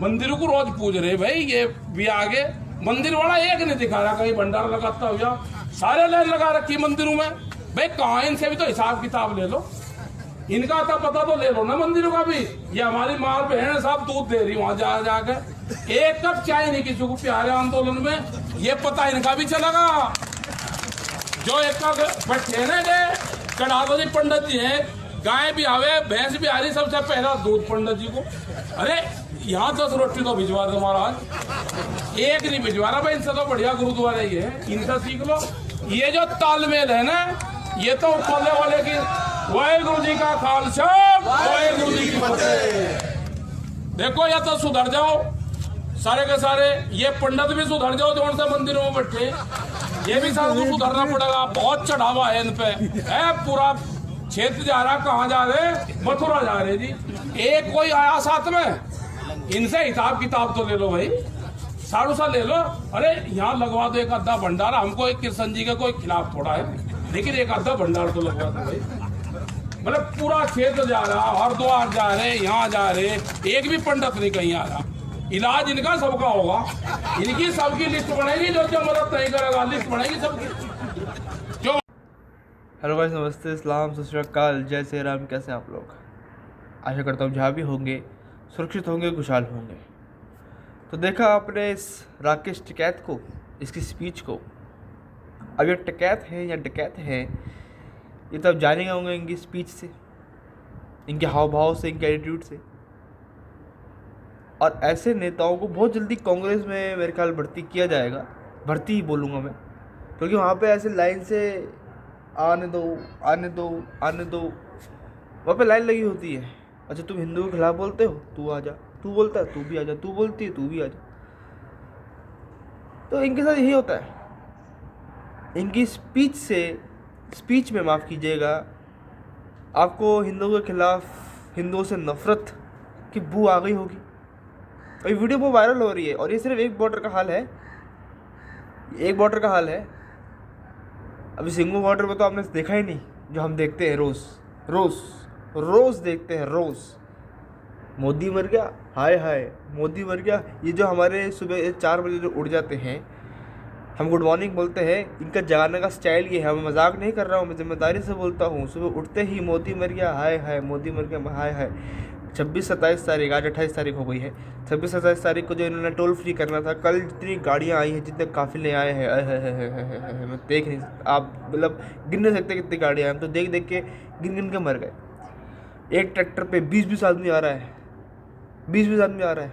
मंदिर को रोज पूज रहे भाई, ये भी आगे मंदिर वाला एक नहीं दिखा रहा कहीं भंडारा लगाता हुआ, सारे लाइन लगा रखी मंदिरों में। भाई कहाँ, इनसे भी तो हिसाब किताब ले लो, इनका तो पता तो ले लो ना मंदिरों का भी। ये हमारी माँ बहन सब दूध दे रही वहां जा जाके, एक कप चाय नहीं किसी को प्यारे आंदोलन में, ये पता इनका भी चलेगा। जो एक बैठे ना चढ़ा दो जी पंडित जी है, गाय भी आवे भैंस भी आ रही, सबसे पहला दूध पंडित जी को। अरे यहाँ 10 रोटी तो भिजवा दो महाराज, एक नहीं भिजवा रहा भाई, इनसे तो बढ़िया गुरुद्वारा ही है, इनसे सीख लो। ये जो तालमेल है ना, ये तो ऊपर वाले की वाहेगुरु जी का खालसा वाहेगुरु जी की फतेह। देखो या तो सुधर जाओ सारे के सारे, ये पंडित भी सुधर जाओ जो से मंदिरों में बैठे, ये भी सारे को सुधरना पड़ेगा। बहुत चढ़ावा है इन पे, है पूरा क्षेत्र जा रहा, कहाँ जा रहे, मथुरा जा रहे जी। एक कोई आया साथ में, इनसे हिसाब किताब तो ले लो भाई, साड़ू सा ले लो। अरे यहाँ लगवा दो एक आधा भंडारा, हमको एक कृष्ण जी के कोई खिलाफ थोड़ा है, लेकिन एक आधा भंडार तो लगवा दो भाई। मतलब पूरा क्षेत्र जा रहा, हरिद्वार जा रहे, यहाँ जा रहे, एक भी पंडित नहीं कहीं आ रहा। इलाज इनका सबका होगा, इनकी सबकी लिस्ट बनेगी, जो जो मदद नहीं करेगा लिस्ट बनेगी सबकी। जो हेलो गाइस, नमस्ते, इस्लाम, सत श्री अकाल, जय श्री राम। कैसे हैं आप लोग? आशा करता हूँ जहाँ भी होंगे सुरक्षित होंगे, खुशहाल होंगे। तो देखा आपने इस राकेश टिकैत को, इसकी स्पीच को। अब ये टिकैत है या डकैत है, ये तो आप जानेंगे होंगे इनकी स्पीच से, इनके हाव भाव से, इनके एटीट्यूड से। और ऐसे नेताओं को बहुत जल्दी कांग्रेस में मेरे ख्याल भर्ती किया जाएगा, भर्ती ही बोलूँगा मैं, क्योंकि वहाँ पे ऐसे लाइन से आने दो आने दो आने दो, वहाँ पे लाइन लगी होती है। अच्छा तुम हिंदू के खिलाफ बोलते हो, तू आ जा, तू बोलता है तू भी आ जा, तू बोलती है तू भी आ जा। तो इनके साथ यही होता है। इनकी स्पीच से, स्पीच में माफ़ कीजिएगा, आपको हिंदुओं के खिलाफ, हिंदुओं से नफरत की बू आ गई होगी। और ये वीडियो बहुत वायरल हो रही है, और ये सिर्फ एक बॉर्डर का हाल है, एक बॉर्डर का हाल है। अभी सिंगू बॉर्डर पर तो आपने देखा ही नहीं, जो हम देखते हैं रोज़ रोज़ रोज़ देखते हैं रोज़। मोदी मर गया, हाय हाय मोदी मर गया। ये जो हमारे सुबह 4 बजे जो उठ जाते हैं, हम गुड मॉर्निंग बोलते हैं, इनका जगाने का स्टाइल ये है। मैं मजाक नहीं कर रहा हूँ, मैं जिम्मेदारी से बोलता हूँ। सुबह उठते ही मोदी मर गया, हाय हाय मोदी मर गया, हाय हाय। 26-27 तारीख, आज 28 तारीख हो गई है। 26-27 तारीख को जो इन्होंने टोल फ्री करना था, कल जितनी गाड़ियाँ आई हैं, जितने काफिले आए हैं, मैं देख नहीं, आप मतलब गिन नहीं सकते कितनी गाड़ियाँ हैं। हम तो देख देख के गिन गिन के मर गए। एक ट्रैक्टर पे 20-20 आदमी आ रहा है, 20-20 आदमी आ रहा है।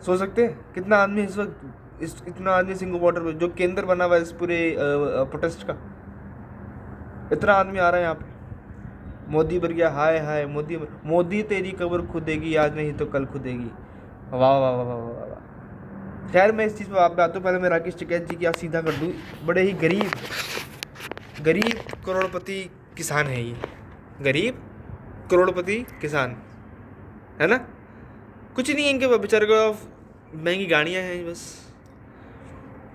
सोच सकते हैं कितना आदमी इस वक्त, इतना आदमी सिंगू बॉर्डर पे, जो केंद्र बना हुआ है इस पूरे प्रोटेस्ट का, इतना आदमी आ रहा है यहाँ पे। मोदी मर गया, हाय हाय मोदी तेरी कब्र खुदेगी, आज नहीं तो कल खुदेगी। वाह वाह वाह वाह वाह वाह। खैर मैं इस चीज़ पर आप बातों, पहले मैं राकेश टिकैत जी की आप सीधा कर दूँ। बड़े ही गरीब करोड़पति किसान है ये, गरीब करोड़पति किसान है ना। कुछ नहीं है इनके बेचारे को, महंगी गाड़ियाँ हैं बस,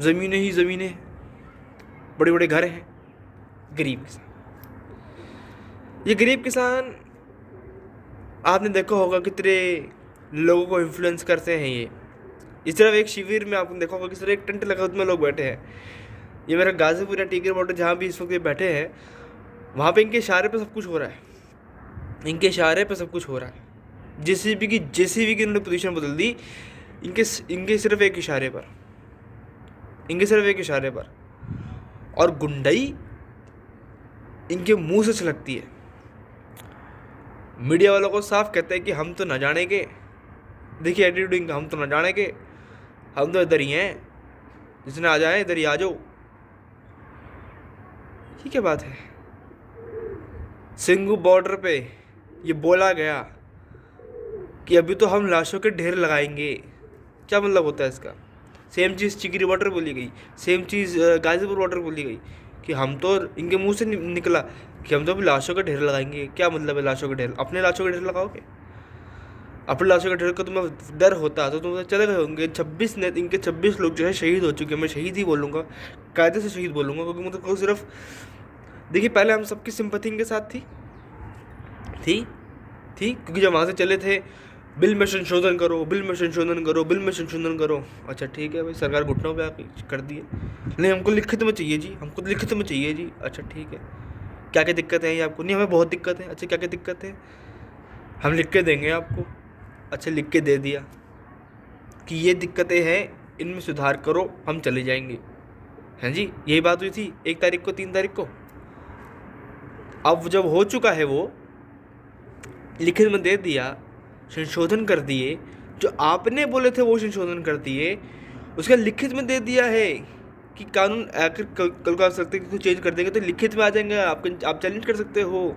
ज़मीनें ही ज़मीनें, बड़े बड़े घर हैं। गरीब किसान, ये गरीब किसान, आपने देखा होगा कितने लोगों को इन्फ्लुएंस करते हैं ये। इस तरफ एक शिविर में आपने देखा होगा किस तरह एक टेंट लगा, उसमें लोग बैठे हैं। ये मेरा गाजीपुर या टीकर बॉर्डर जहाँ भी इस वक्त ये बैठे हैं, वहाँ पे इनके इशारे पे सब कुछ हो रहा है, इनके इशारे पे सब कुछ हो रहा है। जेसीबी की इन्होंने पोजीशन बदल दी, इनके सिर्फ एक इशारे पर, इनके सिर्फ एक इशारे पर। और गुंडाई इनके मुंह से छलकती है। मीडिया वालों को साफ कहते हैं कि हम तो न जाने के, देखिए एटीट्यूड इनका, हम तो न जाने के, हम तो इधर ही हैं, जिसने आ जाए इधर ही आ जाओ। ये क्या बात है? सिंगू बॉर्डर पे ये बोला गया कि अभी तो हम लाशों के ढेर लगाएंगे। क्या मतलब होता है इसका? सेम चीज़ चिकरी बॉर्डर बोली गई, सेम चीज़ गाजीपुर बॉर्डर बोली गई, कि हम तो, इनके मुंह से निकला कि हम तो अभी लाशों का ढेर लगाएंगे। क्या मतलब है लाशों का ढेर? अपने लाशों का ढेर लगाओगे? अपने लाशों का ढेर का तुम्हें डर होता तो तुम चले गए होंगे। इनके 26 लोग जो है शहीद हो चुके हैं। मैं शहीद ही बोलूँगा, कायदे से शहीद बोलूँगा, क्योंकि मुझे को सिर्फ, देखिए पहले हम सबकी सिंपैथी इनके साथ थी, क्योंकि जब वहाँ से चले थे बिल में संशोधन करो, बिल में संशोधन करो, बिल में संशोधन करो। अच्छा ठीक है भाई, सरकार घुटनों पे आके कर दिए। नहीं हमको लिखित में चाहिए जी, हमको लिखित में चाहिए जी। अच्छा ठीक है, क्या क्या दिक्कत है ये आपको? नहीं हमें बहुत दिक्कत है। अच्छा क्या क्या दिक्कत है? हम लिख के देंगे आपको। अच्छा लिख के दे दिया कि ये दिक्कतें हैं, इनमें सुधार करो, हम चले जाएंगे। हैं जी, यही बात हुई थी 1 तारीख को, 3 तारीख को। अब जब हो चुका है वो, लिखित में दे दिया, संशोधन कर दिए, जो आपने बोले थे वो संशोधन कर दिए, उसका लिखित में दे दिया है कि कानून आखिर कल को आ सकते हैं कि कुछ चेंज कर देंगे तो लिखित में आ जाएंगे, आप चैलेंज कर सकते हो।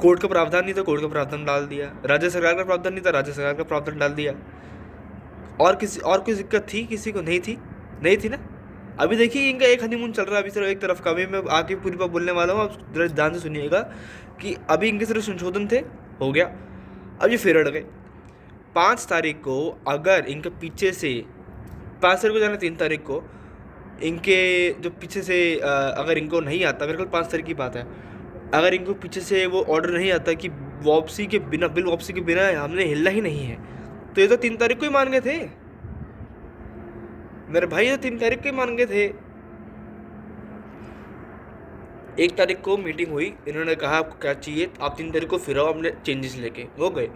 कोर्ट का प्रावधान नहीं था, कोर्ट का प्रावधान डाल दिया। राज्य सरकार का प्रावधान नहीं था, राज्य सरकार का प्रावधान डाल दिया। और कोई दिक्कत थी किसी को? नहीं थी, नहीं थी ना। अभी देखिए इनका एक हनीमून चल रहा है अभी सिर्फ एक तरफ का। अभी मैं आके पूरी बात बोलने वाला हूँ, आप जरा ध्यान से सुनिएगा कि अभी इनके सिर्फ संशोधन थे, हो गया, अब ये फिर अड़ गए। 5 तारीख को अगर इनके पीछे से, 5 तारीख को जाना 3 तारीख को, इनके जो पीछे से अगर इनको नहीं आता, मेरे ख्याल 5 तारीख की बात है, अगर इनको पीछे से वो ऑर्डर नहीं आता कि वापसी के बिना, बिल वापसी के बिना हमने हिलना ही नहीं है, तो ये तो 3 तारीख को ही मान गए थे मेरे भाई, ये 3 तारीख को ही मान गए थे। 1 तारीख को मीटिंग हुई, इन्होंने कहा आपको क्या चाहिए, आप 3 तारीख को फिर आओ अपने चेंजेस लेके, हो गए।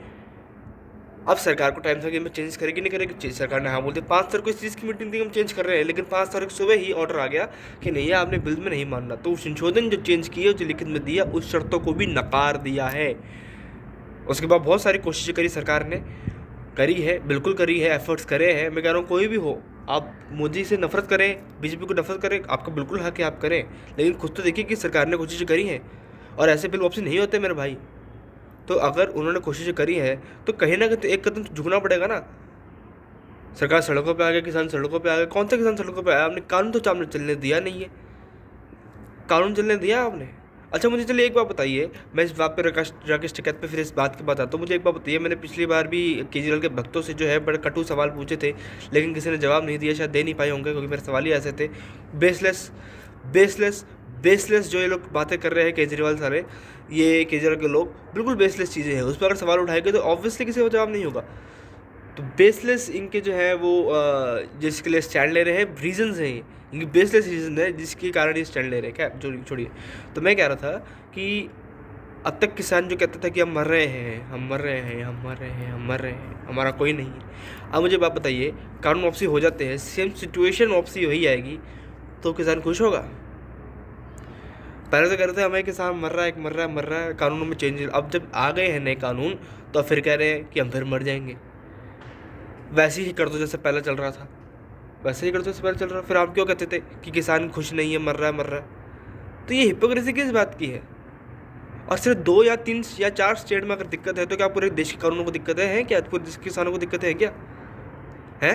अब सरकार को टाइम था कि मैं चेंज करेगी नहीं करेगी, सरकार ने हाँ बोलते। 5 तारीख को इस चीज़ की मीटिंग थी, हम चेंज कर रहे हैं, लेकिन 5 तारीख सुबह ही ऑर्डर आ गया कि नहीं आपने बिल में नहीं मानना। तो संशोधन जो चेंज किया, जो लिखित में दिया, उस शर्तों को भी नकार दिया है। उसके बाद बहुत सारी कोशिशें करी सरकार ने, करी है, बिल्कुल करी है, एफर्ट्स करे हैं। मैं कह रहा हूँ कोई भी हो, आप मोदी से नफरत करें, बीजेपी को नफरत करें, आपका बिल्कुल हक है, आप करें, लेकिन खुद तो देखिए कि सरकार ने कोशिशें करी हैं और ऐसे बिल वापसी नहीं होते मेरे भाई। तो अगर उन्होंने कोशिशें करी है तो कहीं ना कहीं एक कदम तो झुकना पड़ेगा ना। सरकार सड़कों पे आ गया, किसान सड़कों पे आ गए। कौन सा किसान सड़कों पे आया? आपने कानून तो सामने चलने दिया नहीं है, कानून चलने दिया आपने? अच्छा मुझे चलिए एक बात बताइए, मैं इस बात पे राकेश टिकैत पे फिर इस बात की बात आता हूँ। मुझे एक बात बताइए, मैंने पिछली बार भी केजरीवाल के भक्तों से जो है बड़े कटु सवाल पूछे थे, लेकिन किसी ने जवाब नहीं दिया, शायद दे नहीं पाए होंगे क्योंकि मेरे सवाल ही ऐसे थे। बेसलेस बेसलेस बेसलेस जो ये लोग बातें कर रहे हैं केजरीवाल सारे, ये केजरीवाल के लोग, बिल्कुल बेसलेस चीज़ें हैं। उस पर अगर सवाल उठाएंगे तो ऑब्वियसली किसी का जवाब नहीं होगा। तो बेसलेस इनके जो है वो जिसके लिए स्टैंड ले रहे हैं, रीजंस हैं इनके, बेसलेस रीजन है जिसके कारण ये स्टैंड ले रहे हैं। क्या जो छोड़िए, तो मैं कह रहा था कि अब तक किसान जो कहता था कि हम मर रहे हैं, हम मर रहे हैं, हम मर रहे हैं, हम मर रहे हैं, हमारा कोई नहीं है। अब मुझे बात बताइए, कानून वापसी हो जाते हैं, सेम सिचुएशन वापसी हो ही आएगी, तो किसान खुश होगा? पहले तो कह रहे थे हमें किसान मर रहा है, मर रहा है, मर रहा है, कानूनों में चेंज। अब जब आ गए हैं नए कानून तो फिर कह रहे हैं कि हम फिर मर जाएंगे। वैसे ही कर दो जैसे पहले चल रहा था, वैसे ही कर दो जैसे पहले चल रहा। फिर आप क्यों कहते थे कि किसान खुश नहीं है, मर रहा है, मर रहा है? तो ये हिपोक्रेसी किस बात की है? और सिर्फ 2 या 3 या 4 स्टेट में अगर दिक्कत है तो क्या पूरे देश के कानूनों को दिक्कत है क्या? पूरे देश के किसानों को दिक्कत है क्या? है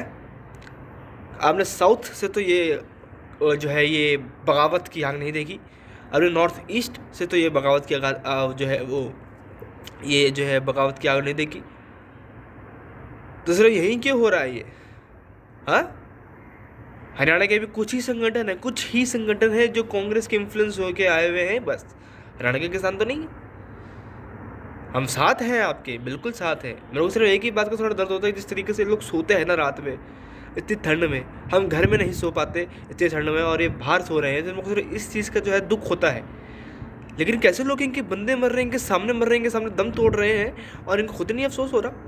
आपने साउथ से तो ये जो है ये बगावत की आग नहीं देखी, आपने नॉर्थ ईस्ट से तो ये बगावत की जो है वो ये जो है बगावत की आग नहीं देखी। तो सिर्फ यहीं क्यों हो रहा है ये? हाँ, हरियाणा के भी कुछ ही संगठन है जो कांग्रेस के इन्फ्लुएंस होके आए हुए हैं, बस। हरियाणा के किसान तो नहीं। हम साथ हैं आपके, बिल्कुल साथ हैं। मेरे को सिर्फ एक ही बात का थोड़ा दर्द होता है, जिस तरीके से लोग सोते हैं ना रात में, इतनी ठंड में, हम घर में नहीं सो पाते इतनी ठंड में, और ये बाहर सो रहे हैं, तो मेरे को सिर्फ इस चीज़ का जो है दुख होता है। लेकिन कैसे लोग, इनके बंदे मर रहे हैं, इनके सामने मर रहे हैं, इनके सामने दम तोड़ रहे हैं, और इनको खुद नहीं अफसोस हो रहा?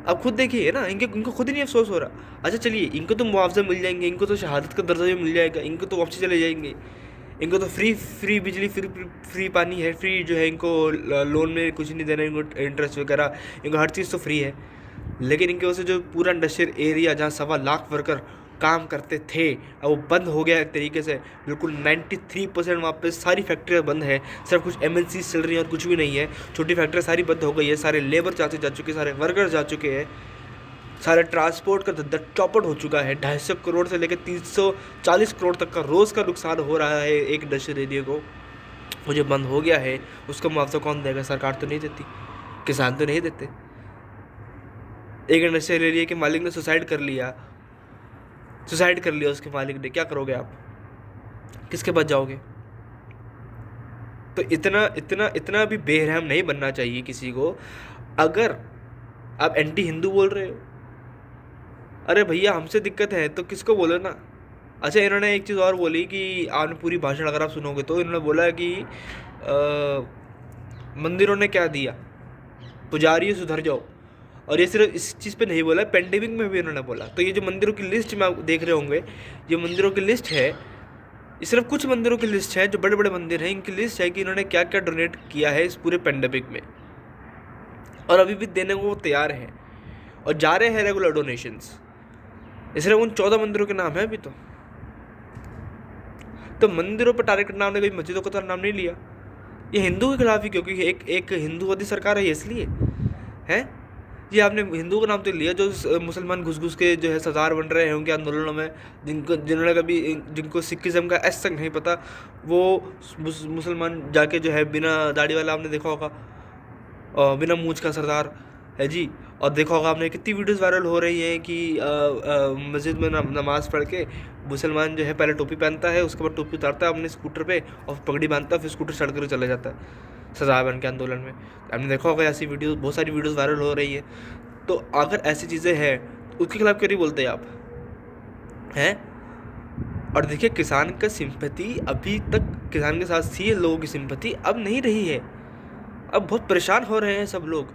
आप खुद देखिए ना, इनको खुद ही नहीं अफसोस हो रहा। अच्छा चलिए, इनको तो मुआवजा मिल जाएंगे, इनको तो शहादत का दर्जा भी मिल जाएगा, इनको तो वापसी चले जाएंगे, इनको तो फ्री बिजली, फ्री पानी है, फ्री जो है इनको लोन में कुछ नहीं देना, इनको इंटरेस्ट वगैरह, इनको हर चीज़ तो फ्री है। लेकिन इनके वजह से जो पूरा इंडस्ट्रियल एरिया जहाँ 1.25 लाख वर्कर काम करते थे, अब वो बंद हो गया एक तरीके से, बिल्कुल 93% वहाँ पे सारी फैक्ट्रियाँ बंद है, सिर्फ कुछ MNC चल रही हैं और कुछ भी नहीं है। छोटी फैक्ट्रियाँ सारी बंद हो गई है, सारे लेबर जा चुके, सारे वर्कर्स जा चुके हैं, सारे ट्रांसपोर्ट का धंधा चौपट हो चुका है। 250 करोड़ से लेकर 340 करोड़ तक का रोज़ का नुकसान हो रहा है एक इंडस्ट्रियल एरिया को। वो जो बंद हो गया है उसका मुआवजा कौन देगा? सरकार तो नहीं देती, किसान तो नहीं देते। एक इंडस्ट्रियल एरिया के मालिक ने सुसाइड कर लिया उसके मालिक ने, क्या करोगे आप? किसके पास जाओगे? तो इतना इतना इतना भी बेरहम नहीं बनना चाहिए किसी को। अगर आप एंटी हिंदू बोल रहे हो, अरे भैया हमसे दिक्कत है तो किसको बोलो ना। अच्छा, इन्होंने एक चीज़ और बोली कि आपने पूरी भाषण अगर आप सुनोगे तो इन्होंने बोला कि मंदिरों ने क्या दिया, पुजारी सुधर जाओ। और ये सिर्फ इस चीज़ पे नहीं बोला, पेंडेमिक में भी इन्होंने बोला। तो ये जो मंदिरों की लिस्ट में आप देख रहे होंगे, ये मंदिरों की लिस्ट है, ये सिर्फ कुछ मंदिरों की लिस्ट है जो बड़े बड़े मंदिर हैं, इनकी लिस्ट है कि इन्होंने क्या क्या डोनेट किया है इस पूरे पेंडेमिक में, और अभी भी देने को वो तैयार हैं और जा रहे हैं रेगुलर डोनेशंस। ये सिर्फ उन 14 मंदिरों के नाम है अभी तो मंदिरों पर टारगेट करना, हमने कभी मस्जिदों का तो नाम नहीं लिया। ये हिंदू के खिलाफ ही, क्योंकि एक हिंदूवादी सरकार है ये, इसलिए है ये। आपने हिंदू का नाम तो लिया, जो मुसलमान घुस घुस के जो है सरदार बन रहे होंगे आंदोलनों में, जिन्होंने कभी, जिनको सिखिज़म का एस तक नहीं पता, वो मुसलमान जाके जो है बिना दाढ़ी वाला, आपने देखा होगा, बिना मूंछ का सरदार है जी। और देखा होगा आपने कितनी वीडियोस वायरल हो रही हैं कि मस्जिद में नमाज़ पढ़ के मुसलमान जो है पहले टोपी पहनता है, उसके बाद टोपी उतारता है अपने स्कूटर पे और पगड़ी बांधता है, फिर स्कूटर चढ़ कर चले जाता है सरदार बन के आंदोलन में। आपने देखा होगा ऐसी वीडियो, बहुत सारी वीडियोस वायरल हो रही है। तो अगर ऐसी चीज़ें हैं, उसके खिलाफ क्यों नहीं बोलते आप हैं? और देखिए, किसान का सिंपैथी अभी तक किसान के साथ थी, लोगों की सिंपैथी अब नहीं रही है। अब बहुत परेशान हो रहे हैं सब लोग,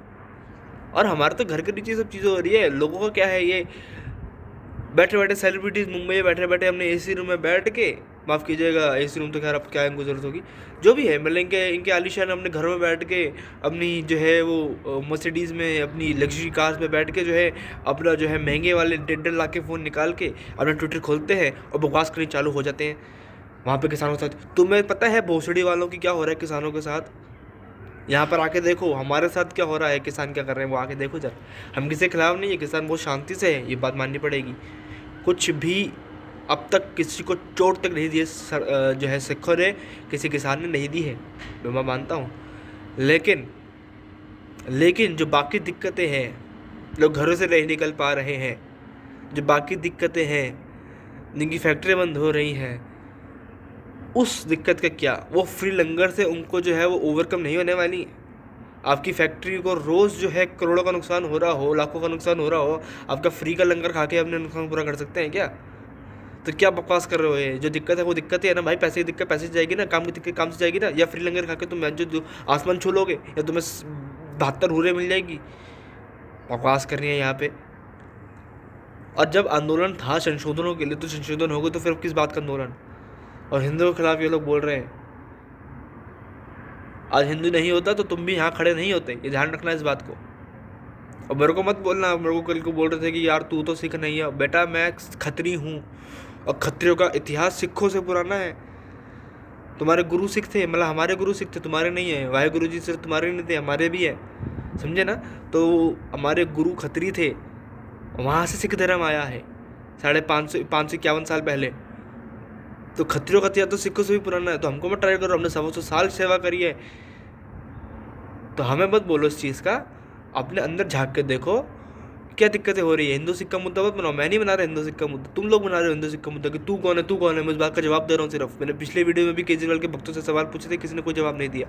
और हमारे तो घर के नीचे सब चीज़ें हो रही है। लोगों का क्या है, ये बैठे बैठे सेलिब्रिटीज़ मुंबई में बैठे बैठे अपने एसी रूम में बैठ के, माफ़ कीजिएगा एसी रूम तो खैर अब क्या इनको ज़रूरत होगी, जो भी है, मतलब इनके आलीशान अपने घरों में बैठ के अपनी जो है वो मर्सिडीज़ में, अपनी लग्जरी कार्स में बैठ के जो है अपना जो है महंगे वाले 1.5 लाख के फ़ोन निकाल के अपना ट्विटर खोलते हैं और बकवास करनी चालू हो जाते हैं वहाँ पे किसानों के साथ। तुम्हें पता है भोसड़ी वालों की क्या हो रहा है किसानों के साथ? यहाँ पर आके देखो हमारे साथ क्या हो रहा है, किसान क्या कर रहे हैं, वो आके देखो जरा। हम किसी के खिलाफ नहीं है, किसान बहुत शांति से है, ये बात माननी पड़ेगी। कुछ भी अब तक किसी को चोट तक नहीं दी है, जो है सिखों ने, किसी किसान ने नहीं दी है, मैं मानता हूँ। लेकिन जो बाकी दिक्कतें हैं, लोग घरों से नहीं निकल पा रहे हैं, जो बाकी दिक्कतें हैं, जिनकी फैक्ट्री बंद हो रही हैं, उस दिक्कत का क्या, वो फ्री लंगर से उनको जो है वो ओवरकम नहीं होने वाली। आपकी फैक्ट्री को रोज़ जो है करोड़ों का नुकसान हो रहा हो, लाखों का नुकसान हो रहा हो, आपका फ्री का लंगर खा के अपने नुकसान पूरा कर सकते हैं क्या? तो क्या बकवास कर रहे हो? ये जो दिक्कत है वो दिक्कत है ना भाई, पैसे की दिक्कत पैसे से जाएगी ना, काम की दिक्कत काम से जाएगी ना, या फ्री लंगर खा के तुम जो आसमान छू लोगे, या तुम्हें 72 हूरें मिल जाएगी? बकवास कर रही है यहाँ पे। और जब आंदोलन था संशोधनों के लिए, तो संशोधन हो गए, तो फिर किस बात का आंदोलन? और हिंदुओं के खिलाफ ये लोग बोल रहे हैं। आज हिंदू नहीं होता तो तुम भी यहाँ खड़े नहीं होते, ये ध्यान रखना इस बात को। और मेरे को मत बोलना, मेरे को कल को बोल रहे थे कि यार तू तो सिख नहीं है। बेटा मैं खत्री हूँ, और खत्रियों का इतिहास सिखों से पुराना है। तुम्हारे गुरु सिख थे, मतलब हमारे गुरु सिख थे, तुम्हारे नहीं है। वाहे गुरु जी सिर्फ तुम्हारे नहीं थे, हमारे भी है, समझे ना? तो हमारे गुरु खत्री थे, वहाँ से सिख धर्म आया है 551 साल पहले। तो खत्रियों का इतिहास तो सिखों से भी पुराना है। तो हमको मत ट्राई करो, हमने 100 साल सेवा करी है, तो हमें मत बोलो इस चीज़ का। अपने अंदर झांक के देखो क्या दिक्कतें हो रही है। हिंदू सिख का मुद्दा मत बनाओ, मैं नहीं बना रहा हिंदू सिख का मुद्दा, तुम लोग बना रहे हो हिंदू सिख का मुद्दा कि तू कौन है तू कौन है। मैं इस बात का जवाब दे रहा हूँ सिर्फ। मैंने पिछले वीडियो में भी केजरीवाल के भक्तों से सवाल पूछे थे, किसी ने कोई जवाब नहीं दिया।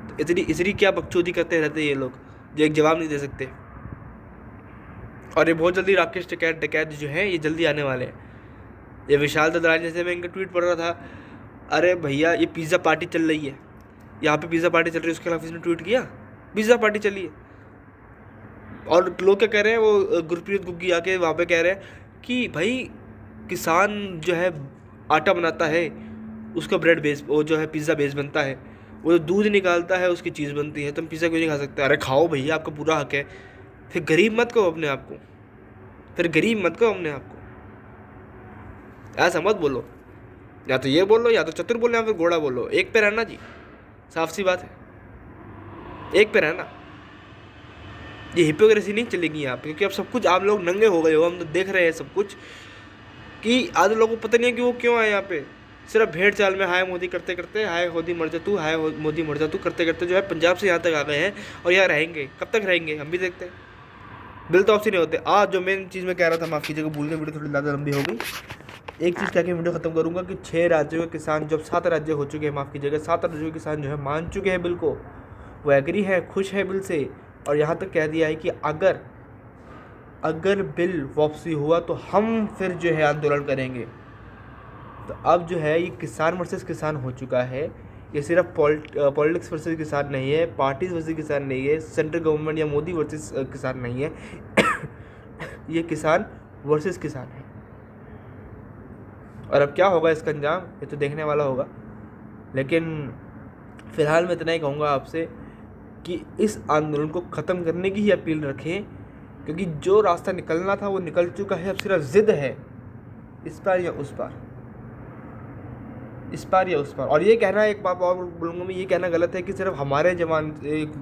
तो इतनी क्या बकचोदी करते रहते ये लोग जो एक जवाब नहीं दे सकते। और ये बहुत जल्दी राकेश टिकैत जो है ये जल्दी आने वाले हैं। ये विशाल ददरानी, जैसे मैं इनका ट्वीट पढ़ रहा था, अरे भैया ये पिज़्ज़ा पार्टी चल रही है, यहाँ पे पिज़्ज़ा पार्टी चल रही है, उसके खिलाफ इसने ट्वीट किया पिज़्ज़ा पार्टी चली है। और लोग क्या कह रहे हैं, वो गुरप्रीत गुग्गी आके वहाँ पे कह रहे हैं कि भाई किसान जो है आटा बनाता है, उसका ब्रेड बेस, वो जो है पिज़्ज़ा बेस बनता है, वो दूध निकालता है उसकी चीज़ बनती है, तुम पिज़्ज़ा क्यों नहीं खा सकते? अरे खाओ भैया, आपका पूरा हक है। फिर गरीब मत कहो अपने आप को, ऐसा मत बोलो। या तो ये बोलो, या तो चतुर बोलो, या फिर घोड़ा बोलो। एक पे रहना जी, साफ सी बात है, एक पे रहना। ये हिपोक्रेसी नहीं चलेगी यहाँ पे, क्योंकि अब सब कुछ आप लोग नंगे हो गए हो। हम तो देख रहे हैं सब कुछ कि आज लोगों को पता नहीं है कि वो क्यों आए यहाँ पे। सिर्फ भेड़ चाल में हाय मोदी करते करते, हाय मोदी मर जा तू, हाय मोदी मर जा तू करते करते जो है पंजाब से यहाँ तक आ गए हैं। और यहाँ रहेंगे, कब तक रहेंगे हम भी देखते हैं। बिल तो ऑप्शन नहीं होते। आज जो मेन चीज़ में कह रहा था, माफ़ कीजिएगा भूल के वीडियो थोड़ी ज़्यादा लंबी हो गई। एक चीज़ कह के वीडियो ख़त्म करूँगा कि 6 राज्यों के किसान, जब 7 राज्य हो चुके हैं, माफ़ कीजिएगा, 7 राज्यों के किसान जो है मान चुके हैं बिल को, वो एग्री है, खुश है बिल से, और यहाँ तक कह दिया है कि अगर बिल वापसी हुआ तो हम फिर जो है आंदोलन करेंगे। तो अब जो है ये किसान वर्सेस किसान हो चुका है। ये सिर्फ पॉलिटिक्स वर्सेस किसान नहीं है, पार्टीज वर्सेस किसान नहीं है, सेंट्रल गवर्नमेंट या मोदी वर्सेस किसान नहीं है ये किसान वर्सेस किसान है। और अब क्या होगा इसका अंजाम, ये तो देखने वाला होगा। लेकिन फ़िलहाल मैं इतना ही कहूँगा आपसे कि इस आंदोलन को ख़त्म करने की ही अपील रखें, क्योंकि जो रास्ता निकलना था वो निकल चुका है। अब सिर्फ ज़िद है इस पार या उस पार, इस पार या उस पार। और ये कहना, एक बात और बोलूँगा मैं, ये कहना गलत है कि सिर्फ हमारे जवान,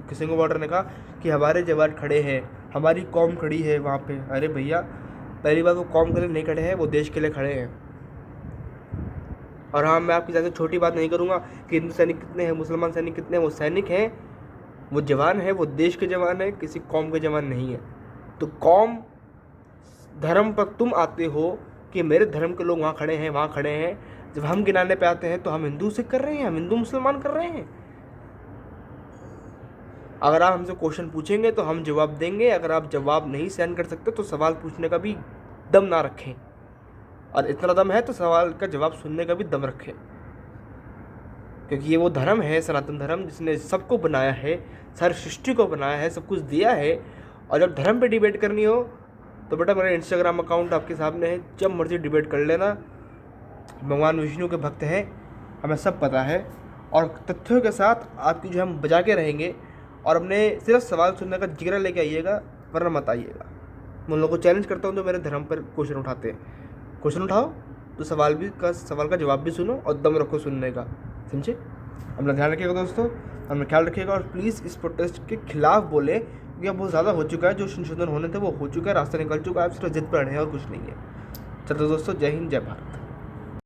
किसी को बॉर्डर ने कहा कि हमारे जवान खड़े हैं, हमारी कौम खड़ी है वहाँ पे। अरे भैया, पहली बात वो कौम के लिए नहीं खड़े हैं, वो देश के लिए खड़े हैं। और हाँ, मैं आपकी ज़्यादा छोटी बात नहीं करूँगा कि हिंदू सैनिक कितने हैं, मुसलमान सैनिक कितने हैं। वो सैनिक हैं, वो जवान है, वो देश के जवान है, किसी कौम के जवान नहीं है। तो कौम धर्म पर तुम आते हो कि मेरे धर्म के लोग वहाँ खड़े हैं, वहाँ खड़े हैं। जब हम गिनाने पे आते हैं तो हम हिंदू सिख कर रहे हैं, हम हिंदू मुसलमान कर रहे हैं। अगर आप हमसे क्वेश्चन पूछेंगे तो हम जवाब देंगे। अगर आप जवाब नहीं सहन कर सकते तो सवाल पूछने का भी दम ना रखें, और इतना दम है तो सवाल का जवाब सुनने का भी दम रखें। क्योंकि ये वो धर्म है, सनातन धर्म, जिसने सबको बनाया है, सारी सृष्टि को बनाया है, सब कुछ दिया है। और जब धर्म पे डिबेट करनी हो तो बेटा मेरा इंस्टाग्राम अकाउंट आपके सामने है, जब मर्जी डिबेट कर लेना। भगवान विष्णु के भक्त हैं, हमें सब पता है, और तथ्यों के साथ आपकी जो हम बजा के रहेंगे। और अपने सिर्फ सवाल सुनने का जिगरा लेके आइएगा, वरना मत आइएगा। मैं उन लोगों को चैलेंज करता हूँ जो मेरे धर्म पर क्वेश्चन उठाते हैं। क्वेश्चन उठाओ तो सवाल का जवाब भी सुनो और दम रखो सुनने का, समझे। अपना ध्यान रखिएगा दोस्तों, अपना ख्याल रखिएगा, और प्लीज़ इस प्रोटेस्ट के खिलाफ बोले, क्योंकि अब बहुत ज़्यादा हो चुका है। जो संशोधन होने थे वो हो चुका है, रास्ता निकल चुका है, अब सिर्फ जिद पर अड़े हैं और कुछ नहीं है। चलो दोस्तों, जय हिंद, जय भारत।